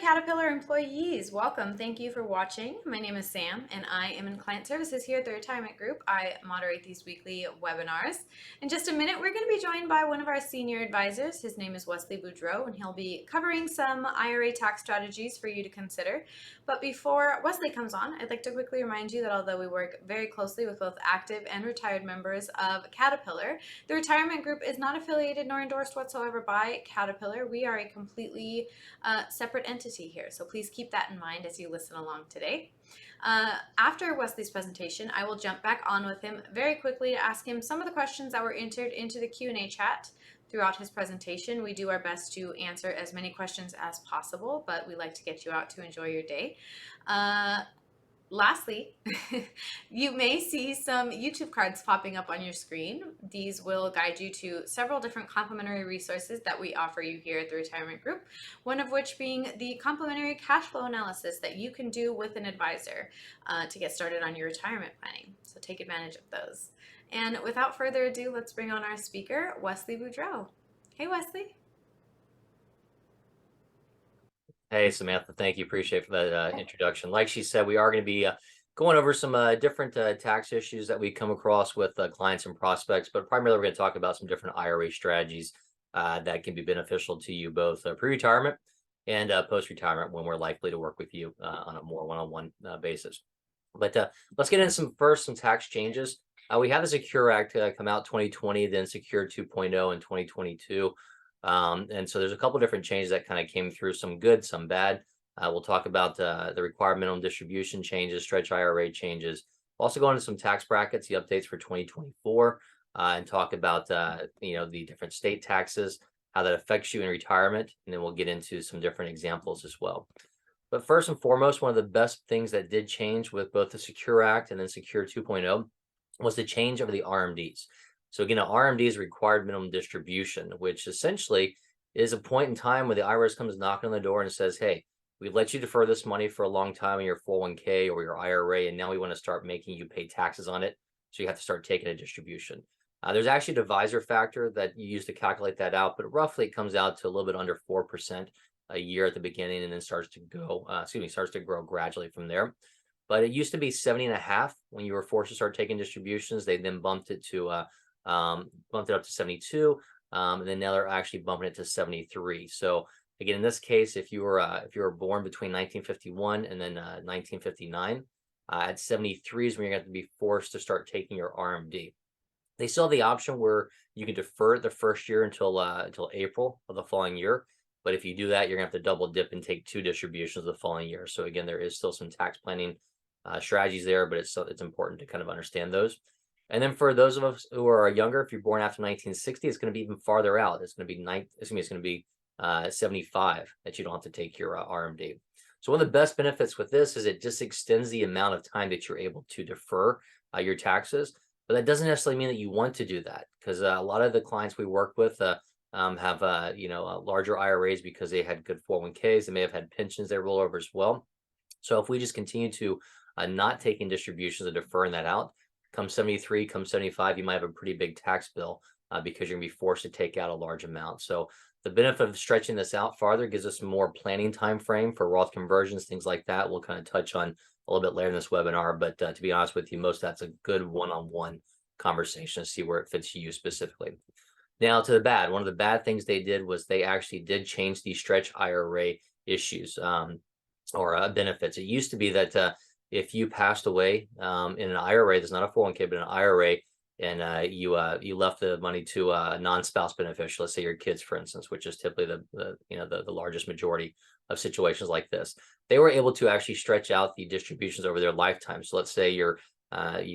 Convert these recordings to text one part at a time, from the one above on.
Caterpillar employees, welcome. Thank you for watching. My name is Sam and I am in client services here at the Retirement Group. I moderate these weekly webinars. In just a minute, we're going to be joined by one of our senior advisors. His name is Wesley Boudreaux, and he'll be covering some IRA tax strategies for you to consider. But before Wesley comes on, I'd like to quickly remind you that although we work very closely with both active and retired members of Caterpillar, the Retirement Group is not affiliated nor endorsed whatsoever by Caterpillar. We are a completely separate entity here, so please keep that in mind as you listen along today. After Wesley's presentation, I will jump back on with him very quickly to ask him some of the questions that were entered into the Q&A chat throughout his presentation. We do our best to answer as many questions as possible, but we like to get you out to enjoy your day. Lastly, you may see some YouTube cards popping up on your screen. These will guide you to several different complimentary resources that we offer you here at the Retirement Group, one of which being the complimentary cash flow analysis that you can do with an advisor to get started on your retirement planning. So take advantage of those. And without further ado, let's bring on our speaker, Wesley Boudreaux. Hey, Wesley. Hey, Samantha, thank you. Appreciate for that introduction. Like she said, we are going to be going over some different tax issues that we come across with clients and prospects, but primarily we're going to talk about some different IRA strategies that can be beneficial to you both pre-retirement and post-retirement when we're likely to work with you on a more one-on-one basis. But let's get into some tax changes. We had the Secure Act come out 2020, then Secure 2.0 in 2022. And so there's a couple different changes that kind of came through, some good, some bad. We'll talk about the required minimum distribution changes, stretch IRA changes. We'll also go into some tax brackets, the updates for 2024, and talk about the different state taxes, how that affects you in retirement, and then we'll get into some different examples as well. But first and foremost, one of the best things that did change with both the Secure Act and then Secure 2.0 was the change of the RMDs. So again, an RMD is required minimum distribution, which essentially is a point in time where the IRS comes knocking on the door and says, hey, we've let you defer this money for a long time in your 401k or your IRA, and now we want to start making you pay taxes on it. So you have to start taking a distribution. There's actually a divisor factor that you use to calculate that out, but roughly it comes out to a little bit under 4% a year at the beginning, and then starts to grow gradually from there. But it used to be 70.5 when you were forced to start taking distributions. They then bumped it up to 72, and then now they're actually bumping it to 73. So again, in this case, if you were born between 1951 and then 1959, at 73 is when you're going to have to be forced to start taking your RMD. They still have the option where you can defer it the first year until April of the following year. But if you do that, you're going to have to double dip and take 2 distributions the following year. So again, there is still some tax planning strategies there, but it's important to kind of understand those. And then for those of us who are younger, if you're born after 1960, it's going to be even farther out. It's going to be 75 that you don't have to take your RMD. So one of the best benefits with this is it just extends the amount of time that you're able to defer your taxes. But that doesn't necessarily mean that you want to do that, because a lot of the clients we work with have larger IRAs because they had good 401ks. They may have had pensions they roll over as well. So if we just continue to not taking distributions and deferring that out, come 73, come 75, you might have a pretty big tax bill because you're going to be forced to take out a large amount. So the benefit of stretching this out farther gives us more planning time frame for Roth conversions, things like that. We'll kind of touch on a little bit later in this webinar, but to be honest with you, most of that's a good one-on-one conversation to see where it fits you specifically. Now to the bad, one of the bad things they did was they actually did change the stretch IRA issues or benefits. It used to be that if you passed away in an IRA, there's not a 401k, but an IRA, and you left the money to a non-spouse beneficiary, let's say your kids, for instance, which is typically the largest majority of situations like this, they were able to actually stretch out the distributions over their lifetime. So let's say you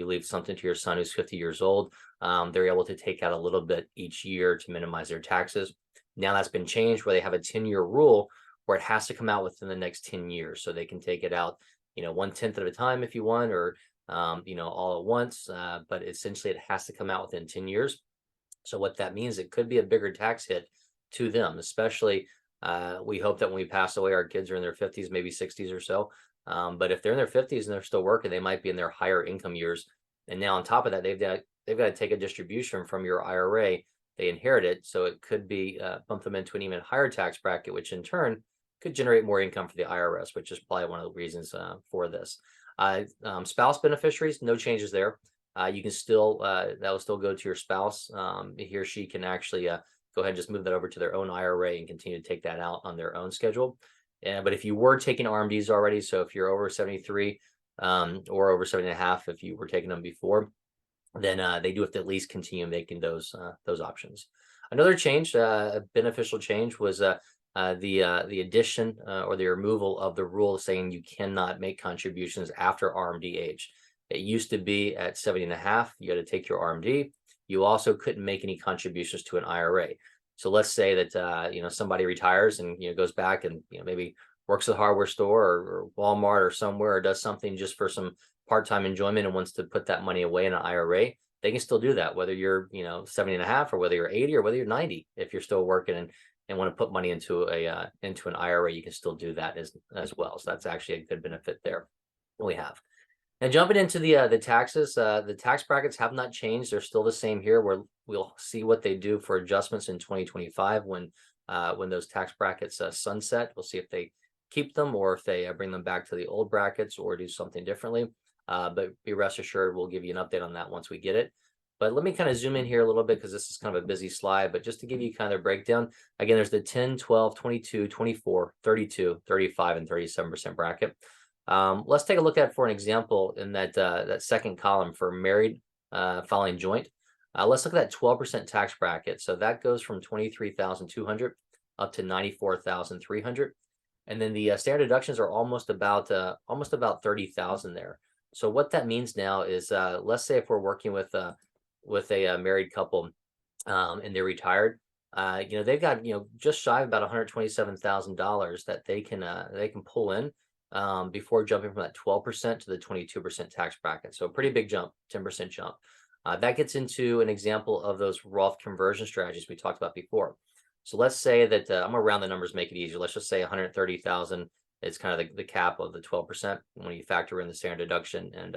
leave something to your son who's 50 years old, they're able to take out a little bit each year to minimize their taxes. Now that's been changed where they have a 10-year rule where it has to come out within the next 10 years. So they can take it out 1/10 at a time if you want, or all at once, but essentially it has to come out within 10 years. So what that means, it could be a bigger tax hit to them, especially we hope that when we pass away, our kids are in their 50s, maybe 60s or so. But if they're in their 50s and they're still working, they might be in their higher income years. And now on top of that, they've got to take a distribution from your IRA. They inherit it, so it could be bump them into an even higher tax bracket, which in turn could generate more income for the IRS, which is probably one of the reasons for this. Spouse beneficiaries, no changes there. You can still, that will still go to your spouse. He or she can actually go ahead and just move that over to their own IRA and continue to take that out on their own schedule. But if you were taking RMDs already, so if you're over 73 or over 70.5, if you were taking them before, then they do have to at least continue making those options. Another change, a beneficial change, was the addition or the removal of the rule saying you cannot make contributions after RMD age. It used to be at 70.5, you got to take your RMD. You also couldn't make any contributions to an IRA. So let's say that somebody retires and goes back and maybe works at a hardware store or Walmart or somewhere, or does something just for some part-time enjoyment and wants to put that money away in an IRA. They can still do that, whether you're 70.5 or whether you're 80 or whether you're 90. If you're still working and want to put money into an IRA, you can still do that as well. So that's actually a good benefit there we have. And jumping into the taxes, the tax brackets have not changed. They're still the same here. We'll see what they do for adjustments in 2025 when those tax brackets sunset. We'll see if they keep them or if they bring them back to the old brackets or do something differently. But be rest assured, we'll give you an update on that once we get it. But let me kind of zoom in here a little bit because this is kind of a busy slide. But just to give you kind of a breakdown, again, there's the 10, 12, 22, 24, 32, 35, and 37% bracket. Let's take a look at, for an example, in that second column for married filing joint. Let's look at that 12% tax bracket. So that goes from 23,200 up to 94,300, and then the standard deductions are almost about 30,000 there. So what that means now is, let's say if we're working with a married couple and they're retired, they've got just shy of about $127,000 that they can pull in before jumping from that 12% to the 22% tax bracket. So a pretty big jump, 10% jump. That gets into an example of those Roth conversion strategies we talked about before. So let's say that I'm gonna round the numbers, make it easier. Let's just say 130,000 is kind of the cap of the 12% when you factor in the standard deduction and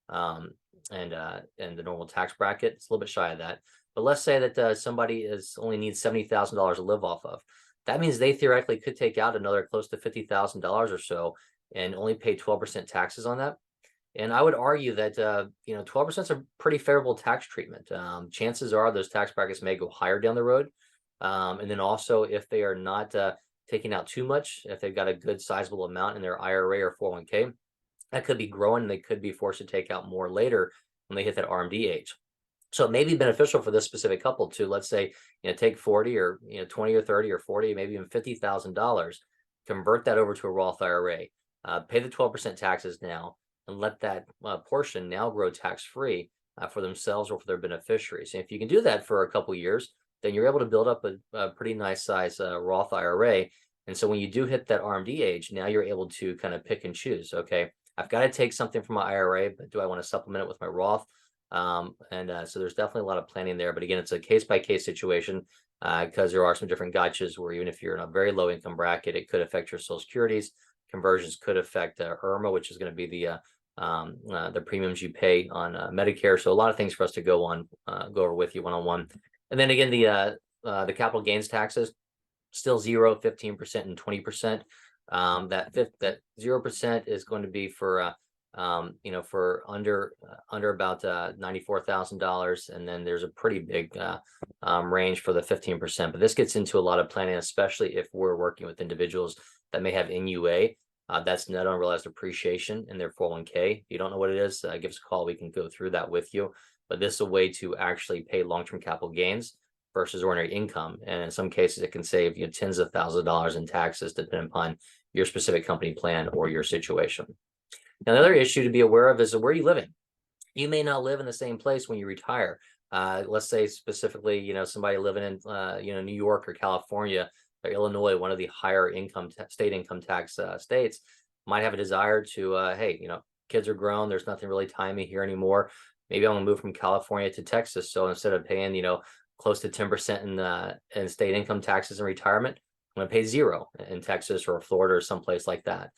the normal tax bracket. It's a little bit shy of that. But let's say that somebody only needs $70,000 to live off of. That means they theoretically could take out another close to $50,000 or so and only pay 12% taxes on that. And I would argue that 12% is a pretty favorable tax treatment. Chances are those tax brackets may go higher down the road. And then also, if they are not taking out too much, if they've got a good sizable amount in their IRA or 401k, that could be growing and they could be forced to take out more later when they hit that RMD age. So it may be beneficial for this specific couple to, let's say, take 40 or 20 or 30 or 40, maybe even $50,000, convert that over to a Roth IRA, pay the 12% taxes now, and let that portion now grow tax-free for themselves or for their beneficiaries. And if you can do that for a couple years, then you're able to build up a pretty nice size Roth IRA. And so when you do hit that RMD age, now you're able to kind of pick and choose. Okay, I've got to take something from my IRA, but do I want to supplement it with my Roth? So there's definitely a lot of planning there. But again, it's a case-by-case situation because there are some different gotchas where even if you're in a very low income bracket, it could affect your Social Securities. Conversions could affect IRMA, which is going to be the premiums you pay on Medicare. So a lot of things for us to go over with you one-on-one. And then again, the capital gains taxes, still 0, 15%, and 20%. That 0% is going to be for under about $94,000, and then there's a pretty big range for the 15%. But this gets into a lot of planning, especially if we're working with individuals that may have NUA. That's net unrealized appreciation in their 401k. If you don't know what it is, give us a call. We can go through that with you. But this is a way to actually pay long-term capital gains versus ordinary income. And in some cases, it can save you tens of thousands of dollars in taxes, depending upon your specific company plan or your situation. Now, another issue to be aware of is where are you living? You may not live in the same place when you retire. Let's say specifically, somebody living in, New York or California or Illinois, one of the higher state income tax states, might have a desire to, hey, kids are grown. There's nothing really tying me here anymore. Maybe I'm gonna move from California to Texas. So instead of paying, close to 10% in state income taxes in retirement, I'm gonna pay 0 in Texas or Florida or someplace like that.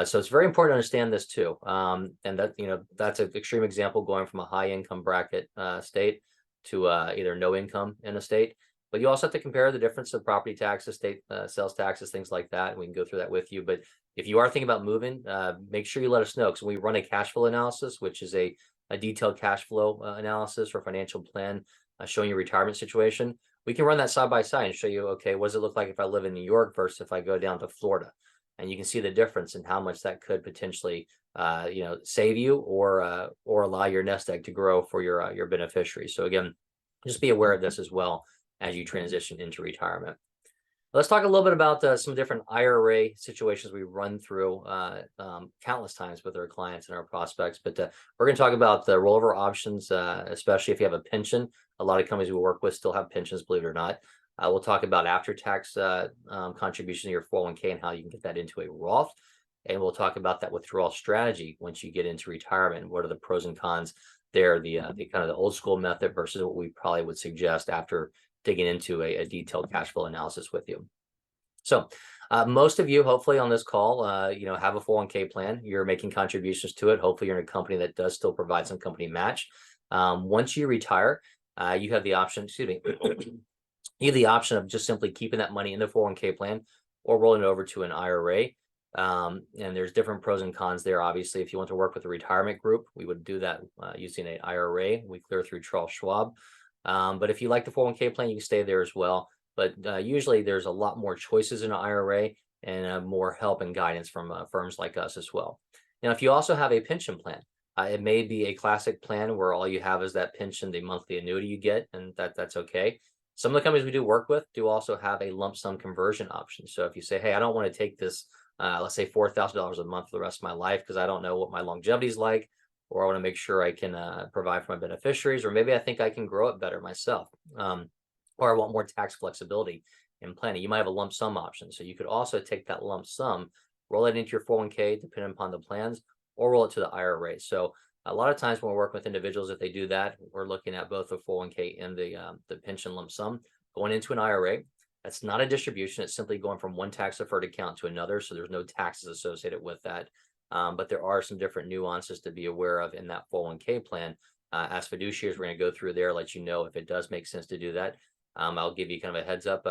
So it's very important to understand this too. And that, that's an extreme example going from a high income bracket state to either no income in a state. But you also have to compare the difference of property taxes, state sales taxes, things like that. We can go through that with you. But if you are thinking about moving, make sure you let us know, because we run a cash flow analysis, which is a detailed cash flow analysis or financial plan showing your retirement situation. We can run that side by side and show you, okay, what does it look like if I live in New York versus if I go down to Florida? And you can see the difference in how much that could potentially, save you or allow your nest egg to grow for your beneficiaries. So again, just be aware of this as well as you transition into retirement. Let's talk a little bit about some different IRA situations we run through countless times with our clients and our prospects. But we're going to talk about the rollover options, especially if you have a pension. A lot of companies we work with still have pensions, believe it or not. We'll talk about after-tax contribution to your 401k and how you can get that into a Roth. And we'll talk about that withdrawal strategy once you get into retirement. What are the pros and cons there? The kind of the old school method versus what we probably would suggest after digging into a detailed cash flow analysis with you. So most of you, hopefully on this call, have a 401k plan. You're making contributions to it. Hopefully you're in a company that does still provide some company match. Once you retire, you have the option, excuse me, you have the option of just simply keeping that money in the 401k plan or rolling it over to an IRA. And there's different pros and cons there. Obviously, if you want to work with a retirement group, we would do that using an IRA. We clear through Charles Schwab. But if you like the 401k plan, you can stay there as well. But usually there's a lot more choices in an IRA and more help and guidance from firms like us as well. Now, if you also have a pension plan, it may be a classic plan where all you have is that pension, the monthly annuity you get, and that's okay. Some of the companies we do work with do also have a lump sum conversion option. So if you say, hey, I don't want to take this, let's say $4,000 a month for the rest of my life because I don't know what my longevity is like, or I want to make sure I can provide for my beneficiaries, or maybe I think I can grow it better myself, or I want more tax flexibility in planning. You might have a lump sum option. So you could also take that lump sum, roll it into your 401k, depending upon the plans, or roll it to the IRA. So a lot of times when we work with individuals, if they do that, we're looking at both the 401k and the pension lump sum going into an IRA. That's not a distribution. It's simply going from one tax deferred account to another. So there's no taxes associated with that. But there are some different nuances to be aware of in that 401k plan. As fiduciaries, we're going to go through there, let you know if it does make sense to do that. I'll give you kind of a heads up.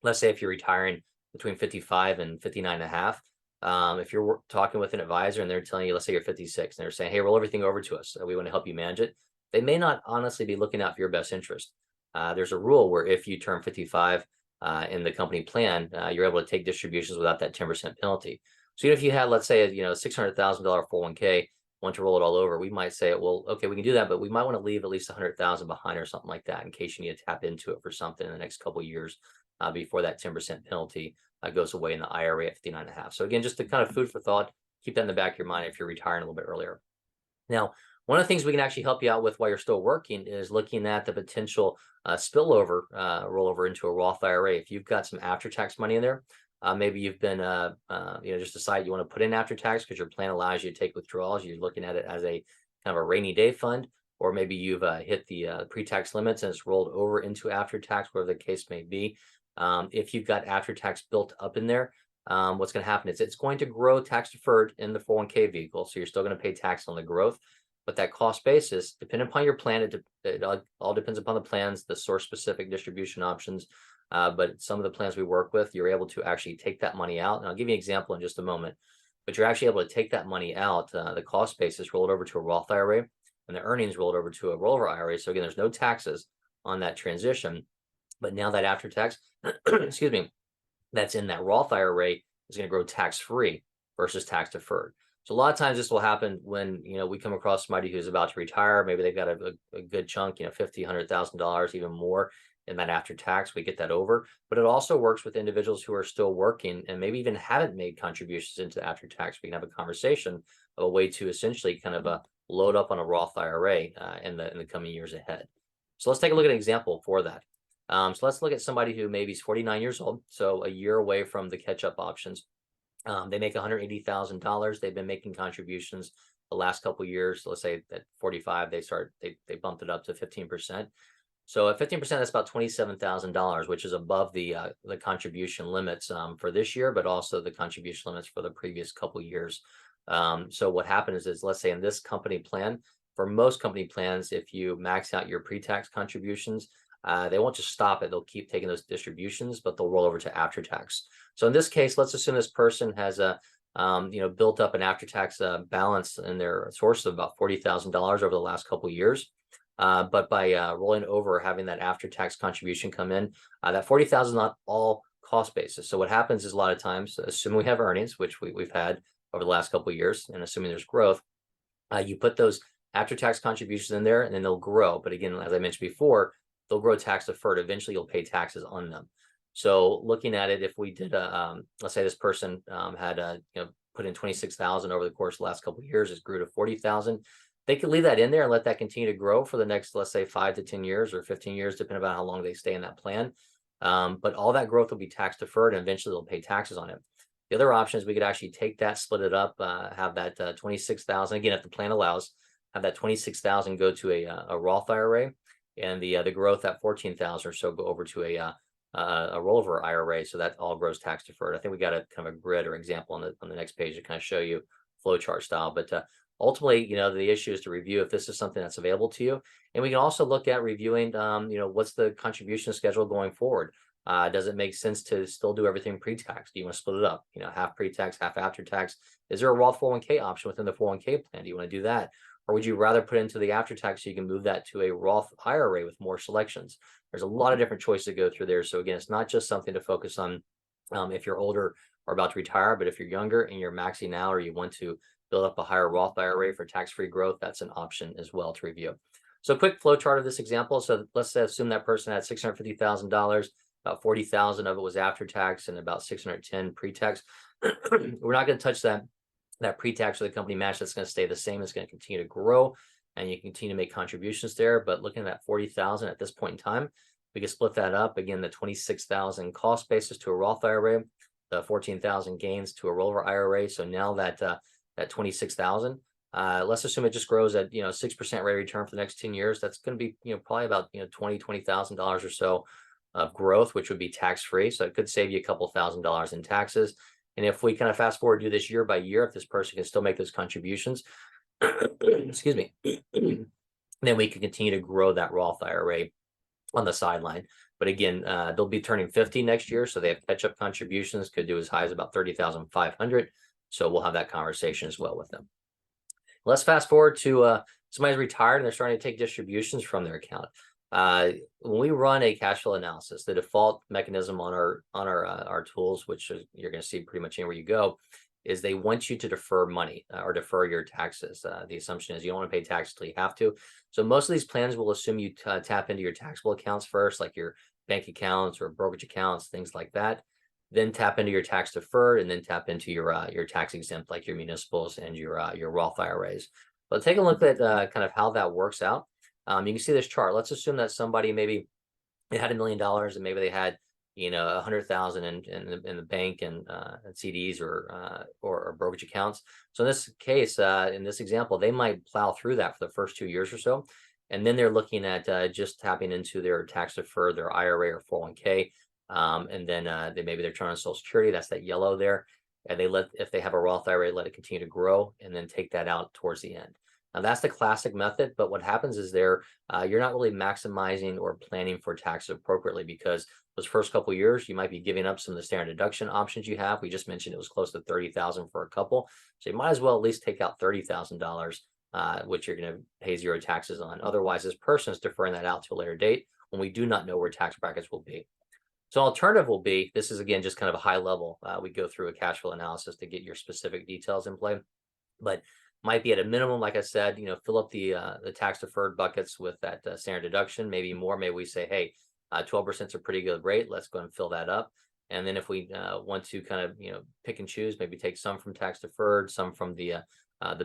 Let's say if you're retiring between 55 and 59 and a half, if you're talking with an advisor and they're telling you, let's say you're 56, and they're saying, hey, roll everything over to us, we want to help you manage it, they may not honestly be looking out for your best interest. There's a rule where if you turn 55 in the company plan, you're able to take distributions without that 10% penalty. So even if you had, let's say, a $600,000 401k, want to roll it all over, we might say, well, okay, we can do that, but we might want to leave at least 100,000 behind or something like that in case you need to tap into it for something in the next couple of years before that 10% penalty goes away in the IRA at 59 and a half. So again, just to kind of food for thought, keep that in the back of your mind if you're retiring a little bit earlier. Now, one of the things we can actually help you out with while you're still working is looking at the potential spillover rollover into a Roth IRA. If you've got some after-tax money in there, maybe you've been, just decided you want to put in after tax because your plan allows you to take withdrawals. You're looking at it as a kind of a rainy day fund, or maybe you've hit the pre-tax limits and it's rolled over into after tax, whatever the case may be. If you've got after tax built up in there, what's going to happen is it's going to grow tax deferred in the 401k vehicle. So you're still going to pay tax on the growth. But that cost basis, depending upon your plan, it all depends upon the plans, the source specific distribution options. But some of the plans we work with, you're able to actually take that money out. And I'll give you an example in just a moment. But you're actually able to take that money out, the cost basis, roll it over to a Roth IRA, and the earnings rolled over to a rollover IRA. So again, there's no taxes on that transition. But now that after tax, excuse me, that's in that Roth IRA is going to grow tax free versus tax deferred. So a lot of times this will happen when, we come across somebody who's about to retire. Maybe they've got a good chunk, $50,000, $100,000, even more in that after tax. We get that over. But it also works with individuals who are still working and maybe even haven't made contributions into after tax. We can have a conversation of a way to essentially kind of load up on a Roth IRA in the coming years ahead. So let's take a look at an example for that. So let's look at somebody who maybe is 49 years old, so a year away from the catch-up options. They make $180,000. They've been making contributions the last couple of years. Let's say at 45, they bumped it up to 15%. So at 15%, that's about $27,000, which is above the contribution limits for this year, but also the contribution limits for the previous couple of years. So what happens is, let's say in this company plan, for most company plans, if you max out your pre-tax contributions, they won't just stop it. They'll keep taking those distributions, but they'll roll over to after tax. So in this case, let's assume this person has a built up an after tax balance in their source of about $40,000 over the last couple of years. But by rolling over, having that after tax contribution come in, that 40,000 is not all cost basis. So what happens is a lot of times, assuming we have earnings, which we've had over the last couple of years, and assuming there's growth, you put those after tax contributions in there and then they'll grow. But again, as I mentioned before, they'll grow tax deferred. Eventually you'll pay taxes on them. So looking at it, if we did let's say this person had put in 26,000 over the course of the last couple of years, it grew to 40,000. They could leave that in there and let that continue to grow for the next, let's say 5 to 10 years or 15 years, depending on how long they stay in that plan. But all that growth will be tax deferred and eventually they'll pay taxes on it. The other option is we could actually take that, split it up, have that 26,000, again, if the plan allows, have that 26,000 go to a Roth IRA, and the growth, that 14,000 or so, go over to a rollover IRA. So that all grows tax deferred. I think we got a kind of a grid or example on the next page to kind of show you flowchart style. But ultimately, the issue is to review if this is something that's available to you. And we can also look at reviewing, what's the contribution schedule going forward? Does it make sense to still do everything pre-tax? Do you want to split it up? Half pre-tax, half after tax. Is there a Roth 401k option within the 401k plan? Do you want to do that? Or would you rather put into the after tax so you can move that to a Roth IRA with more selections? There's a lot of different choices to go through there. So again, it's not just something to focus on if you're older or about to retire, but if you're younger and you're maxing out or you want to build up a higher Roth IRA for tax-free growth, that's an option as well to review. So a quick flow chart of this example. So let's assume that person had $650,000, about 40,000 of it was after tax and about 610 pre-tax. We're not going to touch that pre-tax or the company match. That's going to stay the same. It's going to continue to grow and you continue to make contributions there. But looking at that 40,000 at this point in time, we can split that up. Again, the 26,000 cost basis to a Roth IRA, the 14,000 gains to a rollover IRA. So now that 26,000, let's assume it just grows at 6% rate of return for the next 10 years. That's going to be probably about $20,000 or so of growth, which would be tax free. So it could save you a couple $1,000s in taxes. And if we kind of fast forward, do this year by year, if this person can still make those contributions, excuse me, then we can continue to grow that Roth IRA on the sideline. But again, they'll be turning 50 next year, so they have catch-up contributions, could do as high as about 30,500. So we'll have that conversation as well with them. Let's fast forward to somebody's retired and they're starting to take distributions from their account. When we run a cash flow analysis, the default mechanism on our tools, which you're going to see pretty much anywhere you go, is they want you to defer money or defer your taxes. The assumption is you don't want to pay taxes until you have to. So most of these plans will assume you tap into your taxable accounts first, like your bank accounts or brokerage accounts, things like that. Then tap into your tax deferred, and then tap into your tax exempt, like your municipals and your Roth IRAs. But take a look at kind of how that works out. You can see this chart. Let's assume that somebody maybe they had $1 million and maybe they had 100,000 in the bank and CDs or brokerage accounts. So in this case, in this example, they might plow through that for the first 2 years or so, and then they're looking at just tapping into their tax deferred, their IRA or 401k, and then they're trying on Social Security. That's that yellow there, and if they have a Roth IRA, let it continue to grow, and then take that out towards the end. Now that's the classic method, but what happens is you're not really maximizing or planning for taxes appropriately, because those first couple of years you might be giving up some of the standard deduction options you have. We just mentioned it was close to 30,000 for a couple, so you might as well at least take out $30,000, which you're going to pay zero taxes on. Otherwise, this person is deferring that out to a later date when we do not know where tax brackets will be. So alternative will be, this is again just kind of a high level. We go through a cash flow analysis to get your specific details in play, but might be at a minimum, like I said, fill up the tax deferred buckets with that standard deduction, maybe more. Maybe we say, hey, 12% is a pretty good rate. Let's go and fill that up. And then if we want to kind of pick and choose, maybe take some from tax deferred, some from the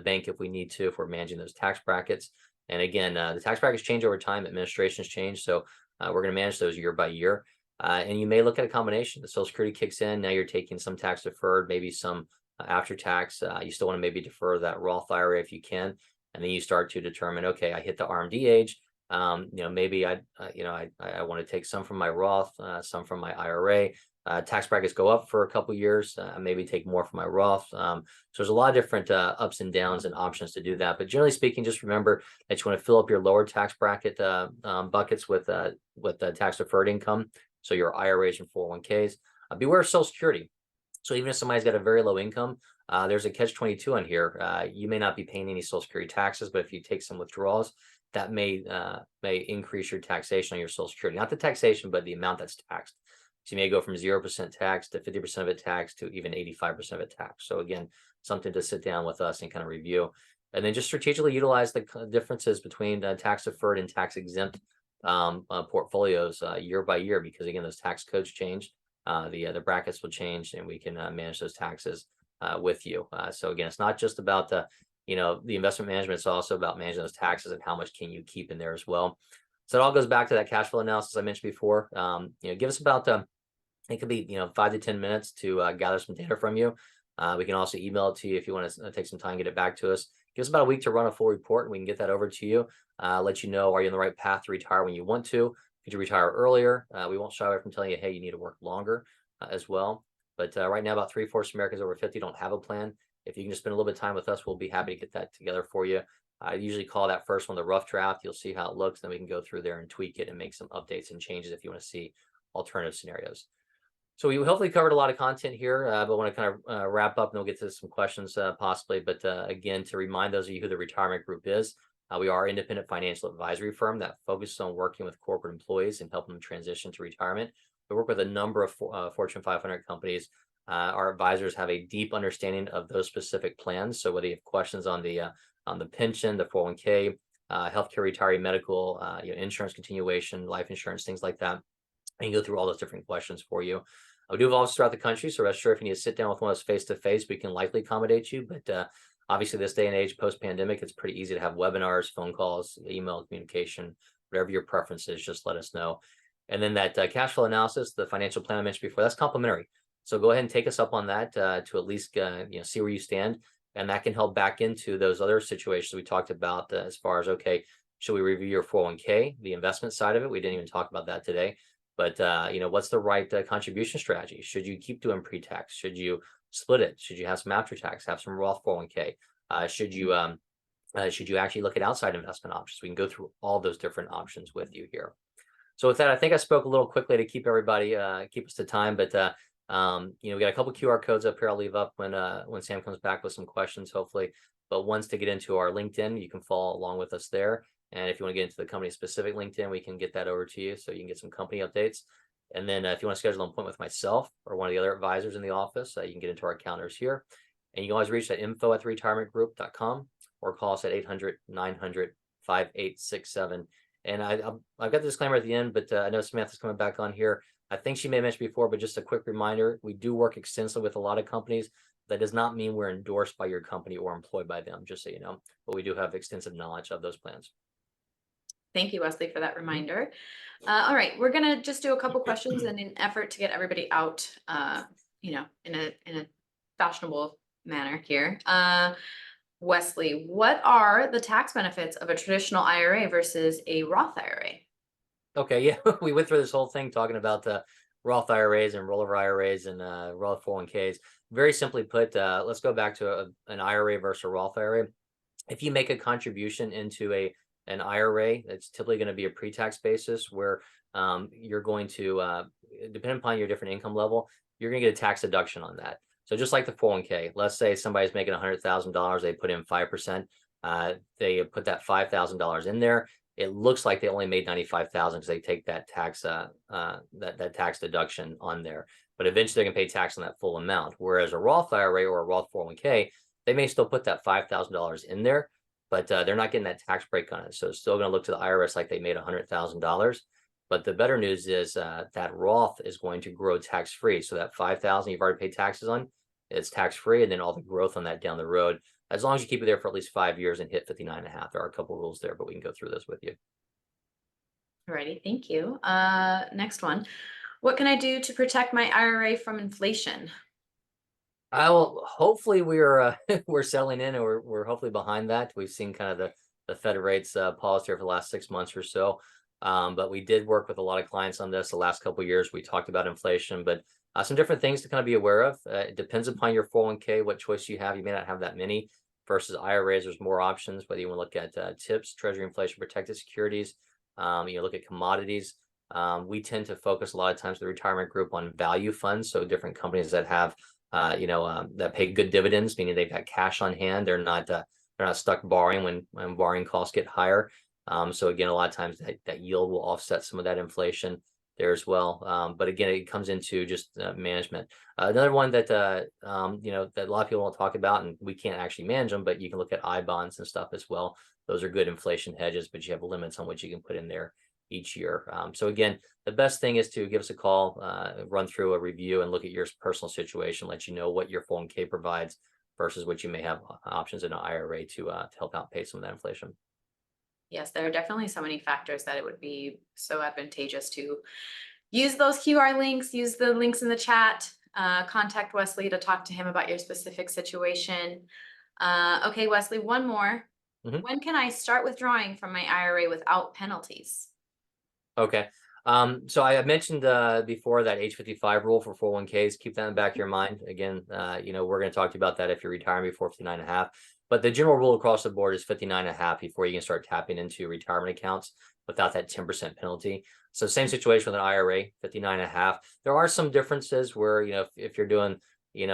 bank if we need to, if we're managing those tax brackets. And again, the tax brackets change over time, administrations change, so we're going to manage those year by year. And you may look at a combination. The Social Security kicks in. Now you're taking some tax deferred, maybe some after tax. You still want to maybe defer that Roth IRA if you can, and then you start to determine, okay, I hit the RMD age. Maybe I want to take some from my Roth, some from my IRA. Tax brackets go up for a couple years, maybe take more from my Roth. So there's a lot of different ups and downs and options to do that. But generally speaking, just remember that you want to fill up your lower tax bracket buckets with tax deferred income. So your IRAs and 401ks. Beware of Social Security. So even if somebody's got a very low income, there's a catch-22 on here. You may not be paying any Social Security taxes, but if you take some withdrawals, that may increase your taxation on your Social Security. Not the taxation, but the amount that's taxed. So you may go from 0% tax to 50% of it taxed to even 85% of it taxed. So again, something to sit down with us and kind of review. And then just strategically utilize the differences between tax deferred and tax exempt portfolios year by year, because again, those tax codes change. The brackets will change, and we can manage those taxes with you. So again, it's not just about the investment management. It's also about managing those taxes and how much can you keep in there as well. So it all goes back to that cash flow analysis I mentioned before. Give us about it could be 5 to 10 minutes to gather some data from you. We can also email it to you if you want to take some time, get it back to us. Give us about a week to run a full report, and we can get that over to you. Let you know, are you on the right path to retire when you want to? Could you retire earlier? We won't shy away from telling you, hey, you need to work longer as well. But right now, about 3/4 Americans over 50 don't have a plan. If you can just spend a little bit of time with us, we'll be happy to get that together for you. I usually call that first one the rough draft. You'll see how it looks. Then we can go through there and tweak it and make some updates and changes if you want to see alternative scenarios. So we hopefully covered a lot of content here, but I want to kind of wrap up, and we'll get to some questions possibly. But again, to remind those of you who the retirement group is, we are an independent financial advisory firm that focuses on working with corporate employees and helping them transition to retirement. We work with a number of Fortune 500 companies. Our advisors have a deep understanding of those specific plans. So whether you have questions on the pension, the 401k, healthcare, retiree, medical, insurance continuation, life insurance, things like that, and go through all those different questions for you. We do have offices throughout the country, so rest assured if you need to sit down with one of us face to face, we can likely accommodate you. But obviously, this day and age, post pandemic, it's pretty easy to have webinars, phone calls, email communication, whatever your preference is. Just let us know. And then that cash flow analysis, the financial plan I mentioned before, that's complimentary. So go ahead and take us up on that to at least see where you stand, and that can help back into those other situations we talked about as far as, okay, should we review your 401k, the investment side of it? We didn't even talk about that today. But what's the right contribution strategy? Should you keep doing pre-tax? Should you split it? Should you have some after tax? Have some Roth 401k? Should you actually look at outside investment options? We can go through all those different options with you here. So with that, I think I spoke a little quickly to keep everybody keep us to time. But we got a couple QR codes up here. I'll leave up when Sam comes back with some questions, hopefully. But one's to get into our LinkedIn. You can follow along with us there. And if you want to get into the company specific LinkedIn, we can get that over to you so you can get some company updates. And then if you want to schedule an appointment with myself or one of the other advisors in the office, you can get into our calendars here. And you can always reach at info@retirementgroup.com or call us at 800-900-5867. And I've got the disclaimer at the end, but I know Samantha's coming back on here. I think she may have mentioned before, but just a quick reminder, we do work extensively with a lot of companies. That does not mean we're endorsed by your company or employed by them, just so you know. But we do have extensive knowledge of those plans. Thank you, Wesley, for that reminder. All right, we're gonna just do a couple questions in an effort to get everybody out, in a fashionable manner here. Wesley, what are the tax benefits of a traditional IRA versus a Roth IRA? Okay, yeah, we went through this whole thing talking about Roth IRAs and rollover IRAs and Roth 401ks. Very simply put, let's go back to an IRA versus a Roth IRA. If you make a contribution into an IRA, it's typically going to be a pre-tax basis where you're going to, depending upon your different income level, you're going to get a tax deduction on that. So just like the 401k, let's say somebody's making $100,000, they put in 5%, they put that $5,000 in there. It looks like they only made $95,000 because they take that tax that tax deduction on there. But eventually they can pay tax on that full amount. Whereas a Roth IRA or a Roth 401k, they may still put that $5,000 in there, but they're not getting that tax break on it. So it's still going to look to the IRS like they made $100,000. But the better news is that Roth is going to grow tax-free. So that $5,000 you've already paid taxes on, it's tax-free, and then all the growth on that down the road, as long as you keep it there for at least 5 years and hit 59.5. There are a couple rules there, but we can go through those with you. Alrighty, thank you. Next one. What can I do to protect my IRA from inflation? Well, hopefully we're we're selling in, and we're hopefully behind that. We've seen kind of the Fed rates pause here for the last 6 months or so. But we did work with a lot of clients on this the last couple of years. We talked about inflation, but Some different things to kind of be aware of. It depends upon your 401k, what choice you have. You may not have that many versus IRAs. There's more options, whether you want to look at TIPS, Treasury Inflation Protected Securities, look at commodities. We tend to focus a lot of times with the retirement group on value funds. So different companies that have, that pay good dividends, meaning they've got cash on hand. They're not stuck borrowing when borrowing costs get higher. So again, a lot of times that yield will offset some of that inflation there as well. But again, it comes into just management. Another one that that a lot of people won't talk about, and we can't actually manage them, but you can look at I bonds and stuff as well. Those are good inflation hedges, but you have limits on what you can put in there each year. So again, the best thing is to give us a call, run through a review, and look at your personal situation, let you know what your 401k provides versus what you may have options in an IRA to help out pay some of that inflation. Yes, there are definitely so many factors that it would be so advantageous to use those QR links, use the links in the chat, contact Wesley to talk to him about your specific situation. Okay, Wesley, one more. Mhm. When can I start withdrawing from my IRA without penalties? Okay. So I had mentioned before that age 55 rule for 401ks. Keep that in the back of your mind. Again, we're going to talk to you about that if you're retiring before 59 and a half. But the general rule across the board is 59 and a half before you can start tapping into retirement accounts without that 10% penalty. So same situation with an IRA, 59 and a half. There are some differences where, if you're doing,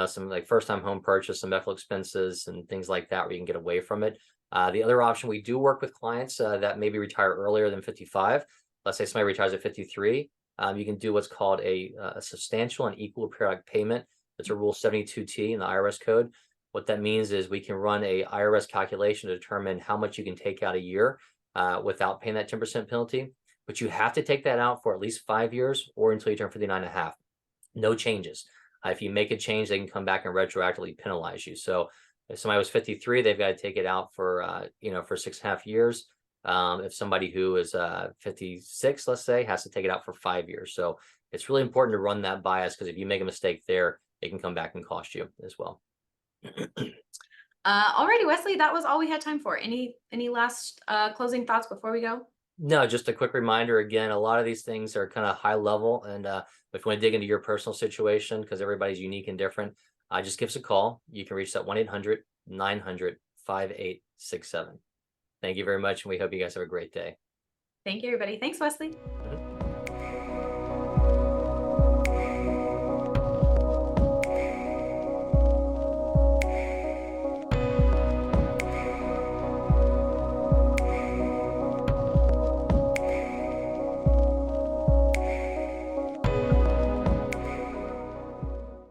some like first time home purchase, some medical expenses and things like that, where you can get away from it. The other option, we do work with clients that maybe retire earlier than 55. Let's say somebody retires at 53, you can do what's called a substantial and equal periodic payment. That's a Rule 72T in the IRS code. What that means is we can run a IRS calculation to determine how much you can take out a year without paying that 10% penalty. But you have to take that out for at least 5 years or until you turn 59 and a half. No changes. If you make a change, they can come back and retroactively penalize you. So if somebody was 53, they've got to take it out for 6.5 years. If somebody who is 56, let's say, has to take it out for 5 years. So it's really important to run that bias, because if you make a mistake there, it can come back and cost you as well. Alrighty, Wesley, that was all we had time for. Any last closing thoughts before we go? No, just a quick reminder. Again, a lot of these things are kind of high level. And if you want to dig into your personal situation, because everybody's unique and different, just give us a call. You can reach that 1-800-900-5867. Thank you very much. And we hope you guys have a great day. Thank you, everybody. Thanks, Wesley.